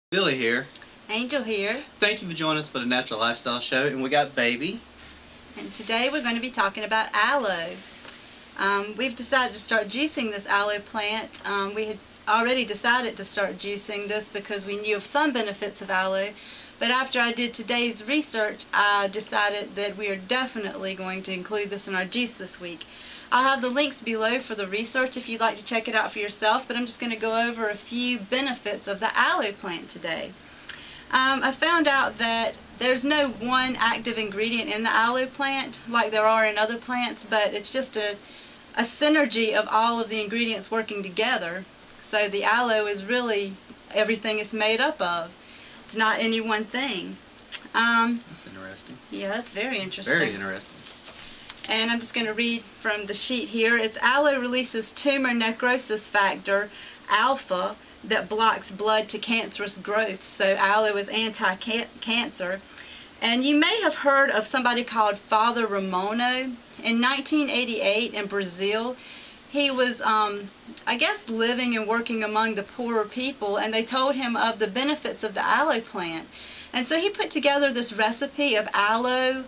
Billy here. Angel here. Thank you for joining us for the Natural Lifestyle Show, and we got Baby. And today we're going to be talking about aloe. We've decided to start juicing this aloe plant. We had already decided to start juicing this because we knew of some benefits of aloe, but after I did today's research, I decided that we are definitely going to include this in our juice this week. I'll have the links below for the research if you'd like to check it out for yourself, but I'm just going to go over a few benefits of the aloe plant today. I found out that there's no one active ingredient in the aloe plant like there are in other plants, but it's just a synergy of all of the ingredients working together. So the aloe is really everything it's made up of. It's not any one thing. That's interesting. Yeah, that's very interesting. Very interesting. And I'm just going to read from the sheet here. It's aloe releases tumor necrosis factor alpha that blocks blood to cancerous growth. So aloe is anti-cancer. And you may have heard of somebody called Father Ramono. In 1988 in Brazil, he was, I guess, living and working among the poorer people, and they told him of the benefits of the aloe plant. And so he put together this recipe of aloe,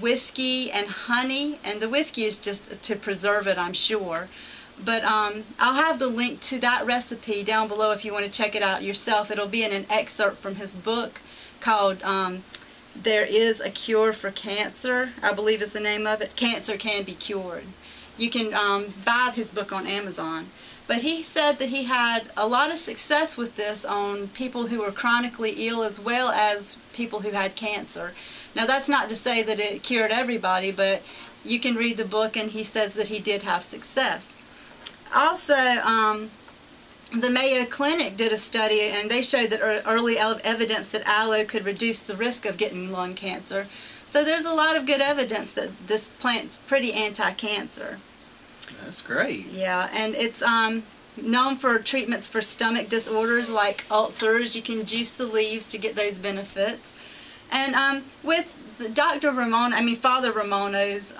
whiskey and honey, and the whiskey is just to preserve it, I'm sure. But I'll have the link to that recipe down below if you want to check it out yourself. It'll be in an excerpt from his book called There Is a Cure for Cancer, I believe is the name of it. Cancer Can Be Cured. You can buy his book on Amazon. But he said that he had a lot of success with this on people who were chronically ill as well as people who had cancer. Now, that's not to say that it cured everybody, but you can read the book, and he says that he did have success. Also, the Mayo Clinic did a study, and they showed that early evidence that aloe could reduce the risk of getting lung cancer. So there's a lot of good evidence that this plant's pretty anti-cancer. That's great. Yeah, and it's known for treatments for stomach disorders like ulcers. You can juice the leaves to get those benefits. And with Father Ramono's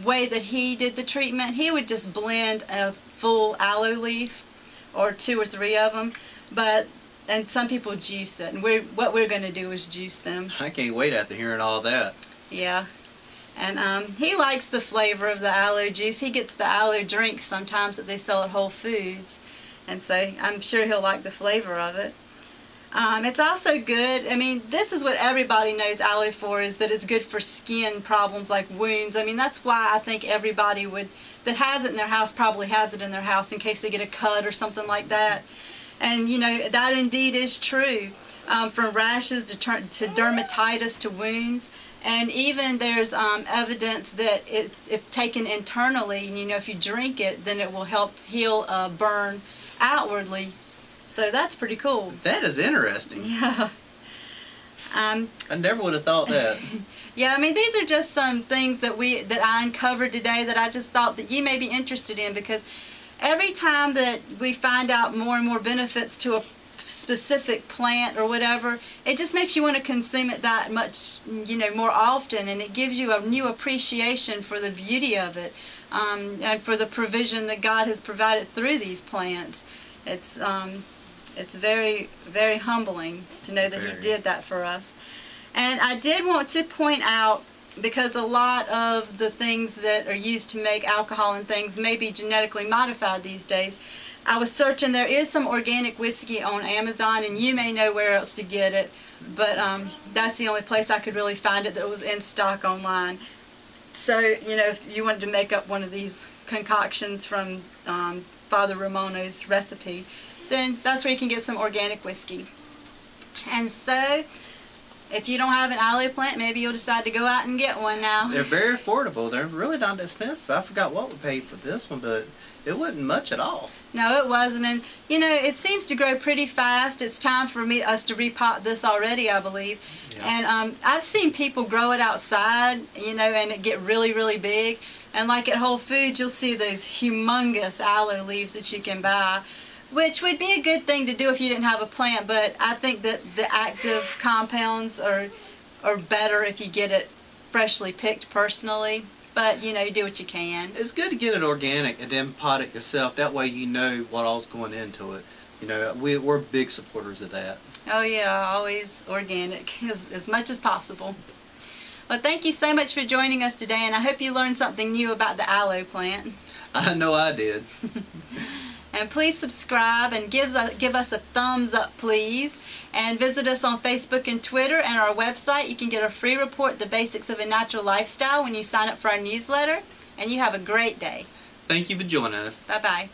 way that he did the treatment, he would just blend a full aloe leaf or 2 or 3 of them, and some people juice it. And what we're going to do is juice them. I can't wait after hearing all that. Yeah. And he likes the flavor of the aloe juice. He gets the aloe drinks sometimes that they sell at Whole Foods. And so I'm sure he'll like the flavor of it. It's also good. I mean, this is what everybody knows aloe for, is that it's good for skin problems like wounds. I mean, that's why I think everybody that has it in their house probably has it in their house in case they get a cut or something like that. And, you know, that indeed is true. From rashes to dermatitis to wounds. And even there's evidence that if taken internally, you know, if you drink it, then it will help heal a burn outwardly. So that's pretty cool. That is interesting. Yeah. I never would have thought that. Yeah, I mean, these are just some things that I uncovered today that I just thought that you may be interested in, because every time that we find out more and more benefits to a specific plant or whatever, it just makes you want to consume it that much, you know, more often, and it gives you a new appreciation for the beauty of it, and for the provision that God has provided through these plants. It's very, very humbling to know that He did that for us. And I did want to point out, because a lot of the things that are used to make alcohol and things may be genetically modified these days. I was searching. There is some organic whiskey on Amazon, and you may know where else to get it, but that's the only place I could really find it that was in stock online. So, you know, if you wanted to make up one of these concoctions from Father Ramono's recipe, then that's where you can get some organic whiskey. And so, if you don't have an aloe plant, maybe you'll decide to go out and get one now. They're very affordable. They're really not expensive. I forgot what we paid for this one, but it wasn't much at all. No, it wasn't. And, you know, it seems to grow pretty fast. It's time for us to repot this already, I believe. Yeah. And I've seen people grow it outside, you know, and it get really, really big. And like at Whole Foods, you'll see those humongous aloe leaves that you can buy, which would be a good thing to do if you didn't have a plant. But I think that the active compounds are better if you get it freshly picked personally. But, you know, you do what you can. It's good to get it organic and then pot it yourself. That way you know what all's going into it. You know, we're big supporters of that. Oh yeah, always organic as much as possible. Well, thank you so much for joining us today, and I hope you learned something new about the aloe plant. I know I did. And please subscribe and give us a thumbs up, please. And visit us on Facebook and Twitter and our website. You can get a free report, The Basics of a Natural Lifestyle, when you sign up for our newsletter. And you have a great day. Thank you for joining us. Bye-bye.